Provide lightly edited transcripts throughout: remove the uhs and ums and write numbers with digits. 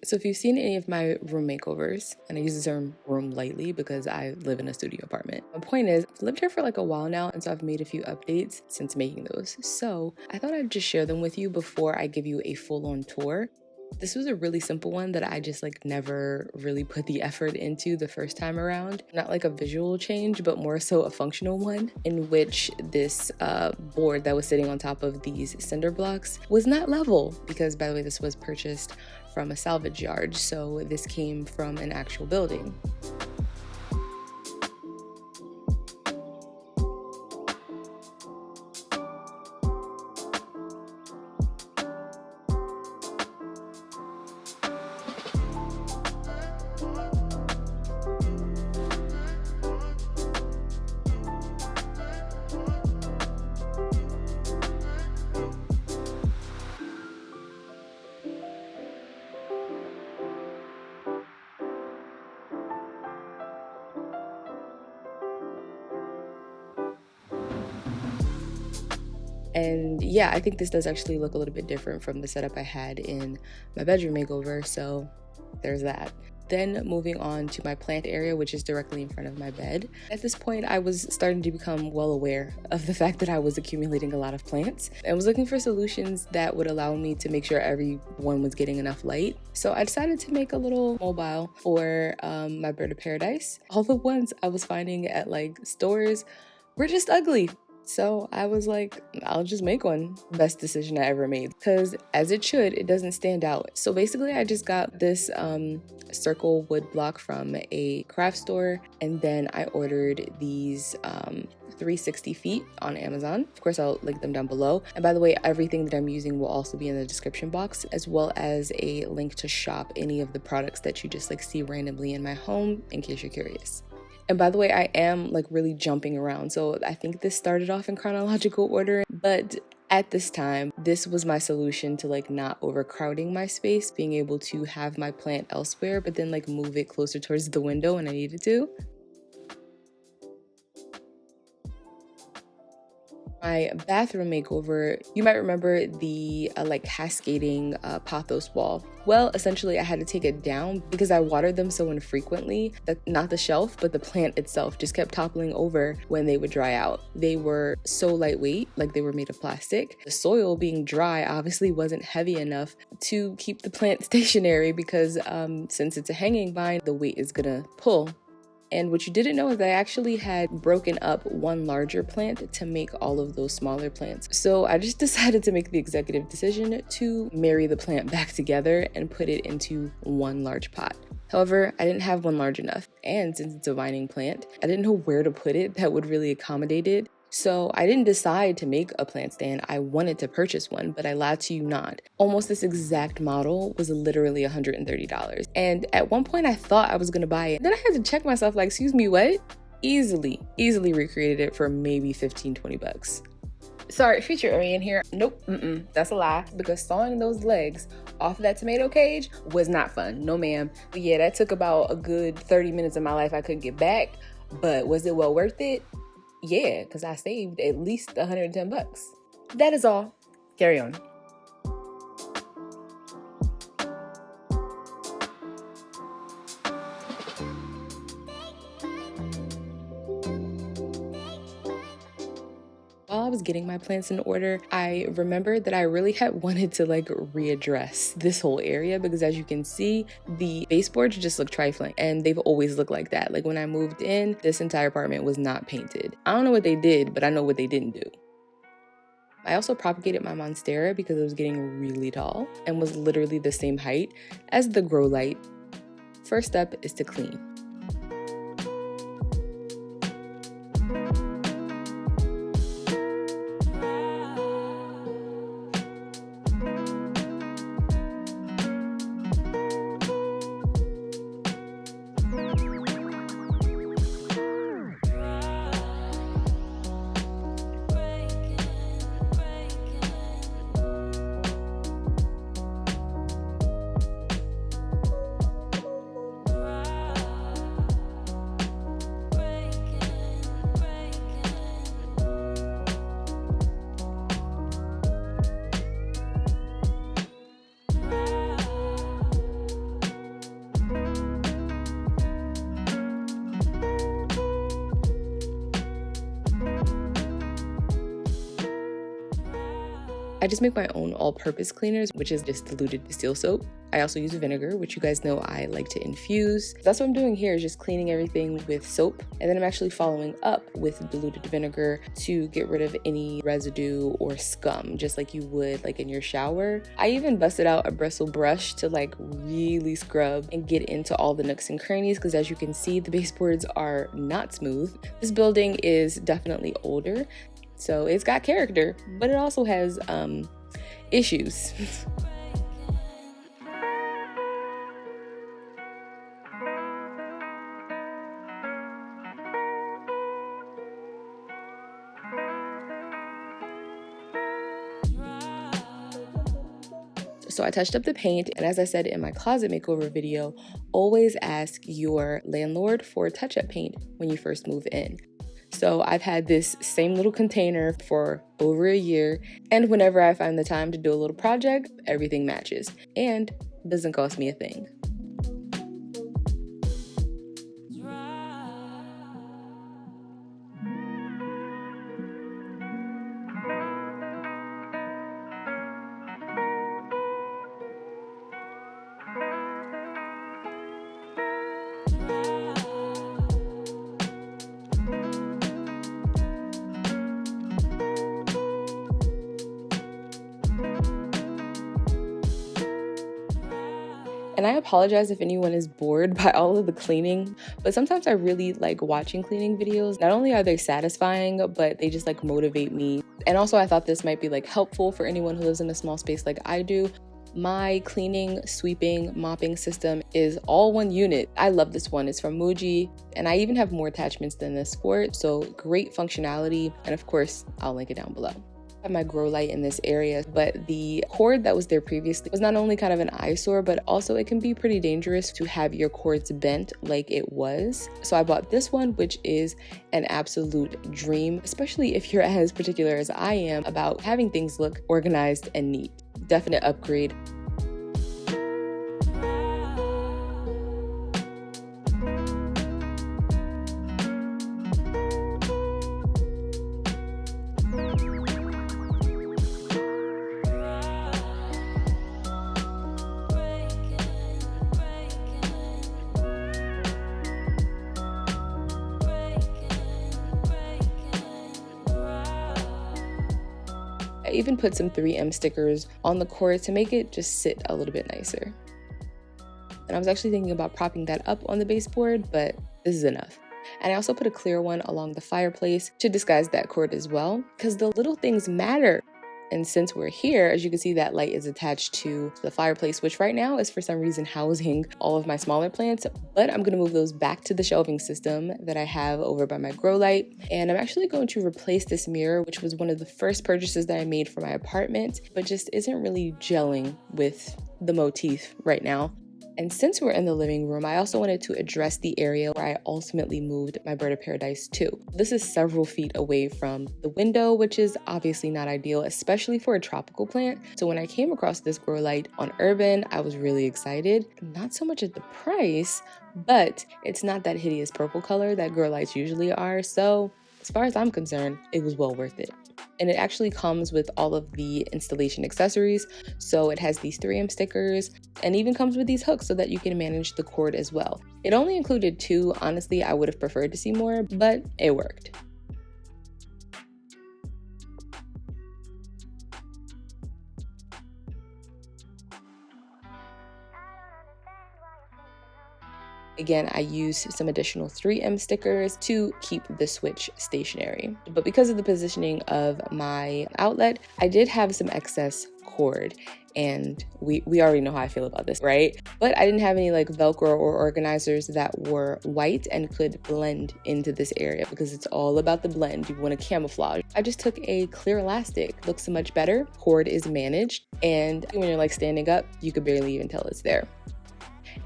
So if you've seen any of my room makeovers, and I use the term room lightly because I live in a studio apartment. My point is, I've lived here for like a while now, and so I've made a few updates since making those. So I thought I'd just share them with you before I give you a full-on tour. This was a really simple one that I just like never really put the effort into the first time around. Not like a visual change, but more so a functional one, in which this board that was sitting on top of these cinder blocks was not level, because by the way, this was purchased from a salvage yard, so this came from an actual building. And yeah, I think this does actually look a little bit different from the setup I had in my bedroom makeover, so there's that. Then moving on to my plant area, which is directly in front of my bed. At this point, I was starting to become well aware of the fact that I was accumulating a lot of plants and was looking for solutions that would allow me to make sure everyone was getting enough light. So I decided to make a little mobile for my bird of paradise. All the ones I was finding at like stores were just ugly. So I was like, I'll just make one. Best decision I ever made, because as it should, it doesn't stand out. So basically I just got this circle wood block from a craft store, and then I ordered these 360 feet on Amazon. Of course, I'll link them down below. And by the way, everything that I'm using will also be in the description box, as well as a link to shop any of the products that you just like see randomly in my home, in case you're curious. And by the way, I am like really jumping around. So I think this started off in chronological order, but at this time, this was my solution to like not overcrowding my space, being able to have my plant elsewhere, but then like move it closer towards the window when I needed to. My bathroom makeover, you might remember the like cascading pothos wall. Well, essentially I had to take it down because I watered them so infrequently that not the shelf, but the plant itself just kept toppling over when they would dry out. They were so lightweight, like they were made of plastic. The soil being dry obviously wasn't heavy enough to keep the plant stationary because since it's a hanging vine, the weight is gonna pull. And what you didn't know is I actually had broken up one larger plant to make all of those smaller plants. So I just decided to make the executive decision to marry the plant back together and put it into one large pot. However, I didn't have one large enough. And since it's a vining plant, I didn't know where to put it that would really accommodate it. So I didn't decide to make a plant stand. I wanted to purchase one, but I lied to you not. Almost this exact model was literally $130. And at one point I thought I was gonna buy it. Then I had to check myself like, excuse me, what? Easily recreated it for maybe 15, 20 bucks. Sorry, feature area in here. Nope, that's a lie, because sawing those legs off of that tomato cage was not fun, no ma'am. But yeah, that took about a good 30 minutes of my life I couldn't get back, but was it well worth it? Yeah, because I saved at least 110 bucks. That is all. Carry on. While I was getting my plants in order, I remembered that I really had wanted to like readdress this whole area, because as you can see, the baseboards just look trifling, and they've always looked like that. Like when I moved in, this entire apartment was not painted. I don't know what they did, but I know what they didn't do. I also propagated my monstera because it was getting really tall and was literally the same height as the grow light. First step is to clean. I just make my own all-purpose cleaners, which is just diluted distill soap. I also use vinegar, which you guys know I like to infuse. That's what I'm doing here, is just cleaning everything with soap. And then I'm actually following up with diluted vinegar to get rid of any residue or scum, just like you would like in your shower. I even busted out a bristle brush to like really scrub and get into all the nooks and crannies, because as you can see, the baseboards are not smooth. This building is definitely older, so it's got character, but it also has issues. So I touched up the paint, and as I said in my closet makeover video, always ask your landlord for touch-up paint when you first move in. So I've had this same little container for over a year, and whenever I find the time to do a little project, everything matches and doesn't cost me a thing. And I apologize if anyone is bored by all of the cleaning, but sometimes I really like watching cleaning videos. Not only are they satisfying, but they just like motivate me. And also I thought this might be like helpful for anyone who lives in a small space like I do. My cleaning, sweeping, mopping system is all one unit. I love this one. It's from Muji, and I even have more attachments than this for it. So great functionality. And of course, I'll link it down below. I have my grow light in this area, but the cord that was there previously was not only kind of an eyesore, but also it can be pretty dangerous to have your cords bent like it was. So I bought this one, which is an absolute dream, especially if you're as particular as I am about having things look organized and neat. Definite upgrade. I even put some 3M stickers on the cord to make it just sit a little bit nicer. And I was actually thinking about propping that up on the baseboard, but this is enough. And I also put a clear one along the fireplace to disguise that cord as well, because the little things matter. And since we're here, as you can see, that light is attached to the fireplace, which right now is for some reason housing all of my smaller plants, but I'm gonna move those back to the shelving system that I have over by my grow light. And I'm actually going to replace this mirror, which was one of the first purchases that I made for my apartment, but just isn't really gelling with the motif right now. And since we're in the living room, I also wanted to address the area where I ultimately moved my bird of paradise to. This is several feet away from the window, which is obviously not ideal, especially for a tropical plant. So when I came across this grow light on Urban, I was really excited. Not so much at the price, but it's not that hideous purple color that grow lights usually are. So as far as I'm concerned, it was well worth it. And it actually comes with all of the installation accessories. So it has these 3M stickers and even comes with these hooks so that you can manage the cord as well. It only included 2. Honestly, I would have preferred to see more, but it worked. Again, I used some additional 3M stickers to keep the switch stationary. But because of the positioning of my outlet, I did have some excess cord. And we already know how I feel about this, right? But I didn't have any like Velcro or organizers that were white and could blend into this area, because it's all about the blend. You want to camouflage. I just took a clear elastic. Looks so much better. Cord is managed. And when you're like standing up, you could barely even tell it's there.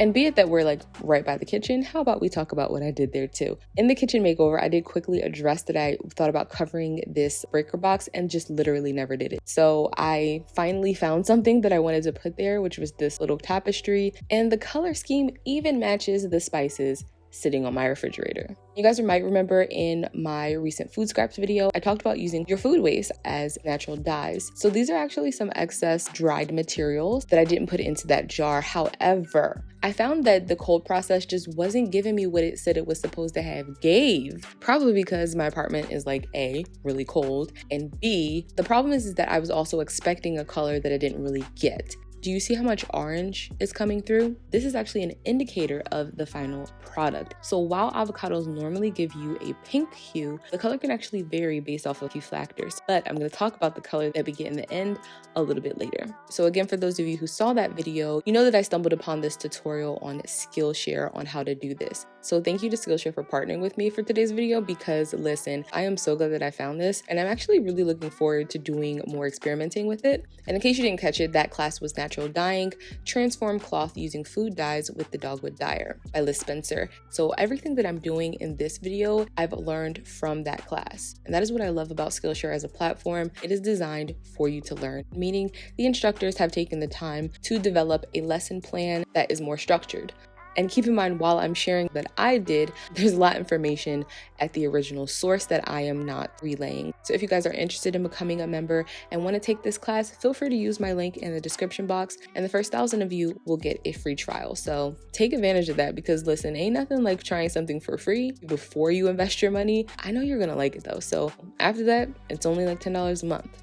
And be it that we're like right by the kitchen, how about we talk about what I did there too? In the kitchen makeover, I did quickly address that I thought about covering this breaker box and just literally never did it. So I finally found something that I wanted to put there, which was this little tapestry. And the color scheme even matches the spices sitting on my refrigerator. You guys might remember in my recent food scraps video, I talked about using your food waste as natural dyes. So these are actually some excess dried materials that I didn't put into that jar. However, I found that the cold process just wasn't giving me what it said it was supposed to have gave. Probably because my apartment is like A, really cold, and B, the problem is that I was also expecting a color that I didn't really get. Do you see how much orange is coming through? This is actually an indicator of the final product. So while avocados normally give you a pink hue, the color can actually vary based off of a few factors. But I'm going to talk about the color that we get in the end a little bit later. So again, for those of you who saw that video, you know that I stumbled upon this tutorial on Skillshare on how to do this. So thank you to Skillshare for partnering with me for today's video, because listen, I am so glad that I found this, and I'm actually really looking forward to doing more experimenting with it. And in case you didn't catch it, that class was Natural Dyeing, Transform Cloth Using Food Dyes with the Dogwood Dyer by Liz Spencer. So everything that I'm doing in this video, I've learned from that class. And that is what I love about Skillshare as a platform. It is designed for you to learn, meaning the instructors have taken the time to develop a lesson plan that is more structured. And keep in mind, while I'm sharing that I did, there's a lot of information at the original source that I am not relaying. So if you guys are interested in becoming a member and want to take this class, feel free to use my link in the description box, and the first 1,000 of you will get a free trial. So take advantage of that, because listen, ain't nothing like trying something for free before you invest your money. I know you're gonna like it though. So after that, it's only like $10 a month.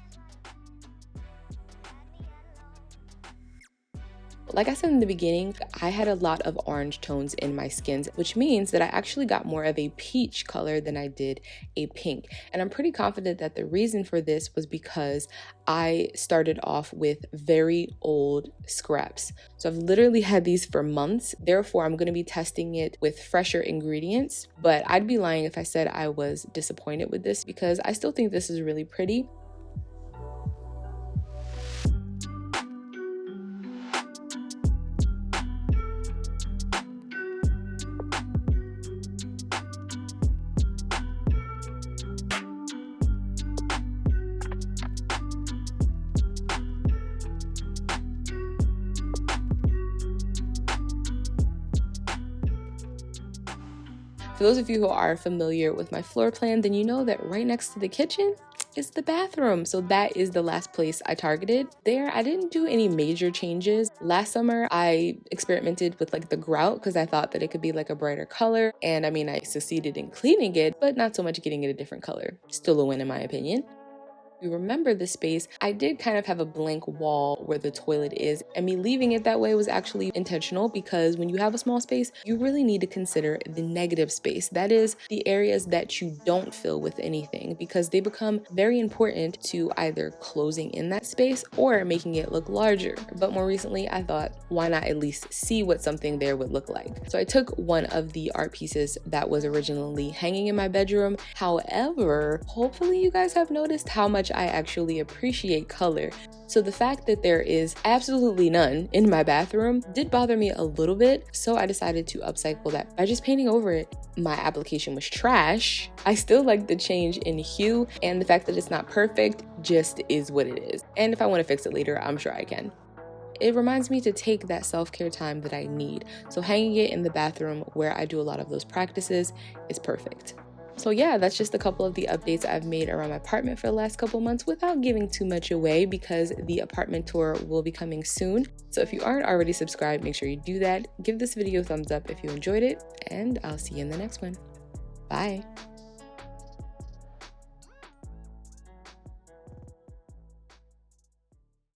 Like I said in the beginning, I had a lot of orange tones in my skins, which means that I actually got more of a peach color than I did a pink. And I'm pretty confident that the reason for this was because I started off with very old scraps. So I've literally had these for months. Therefore, I'm going to be testing it with fresher ingredients. But I'd be lying if I said I was disappointed with this, because I still think this is really pretty. For those of you who are familiar with my floor plan, then you know that right next to the kitchen is the bathroom. So that is the last place I targeted. There, I didn't do any major changes. Last summer, I experimented with like the grout because I thought that it could be like a brighter color. And I mean, I succeeded in cleaning it, but not so much getting it a different color. Still a win in my opinion. You remember the space, I did kind of have a blank wall where the toilet is, and me leaving it that way was actually intentional, because when you have a small space, you really need to consider the negative space. That is the areas that you don't fill with anything, because they become very important to either closing in that space or making it look larger. But more recently, I thought, why not at least see what something there would look like? So I took one of the art pieces that was originally hanging in my bedroom. However, hopefully you guys have noticed how much I actually appreciate color. So the fact that there is absolutely none in my bathroom did bother me a little bit, so I decided to upcycle that by just painting over it. My application was trash. I still like the change in hue, and the fact that it's not perfect just is what it is. And if I want to fix it later, I'm sure I can. It reminds me to take that self-care time that I need, so hanging it in the bathroom where I do a lot of those practices is perfect. So yeah, that's just a couple of the updates I've made around my apartment for the last couple months without giving too much away, because the apartment tour will be coming soon. So if you aren't already subscribed, make sure you do that. Give this video a thumbs up if you enjoyed it, and I'll see you in the next one. Bye.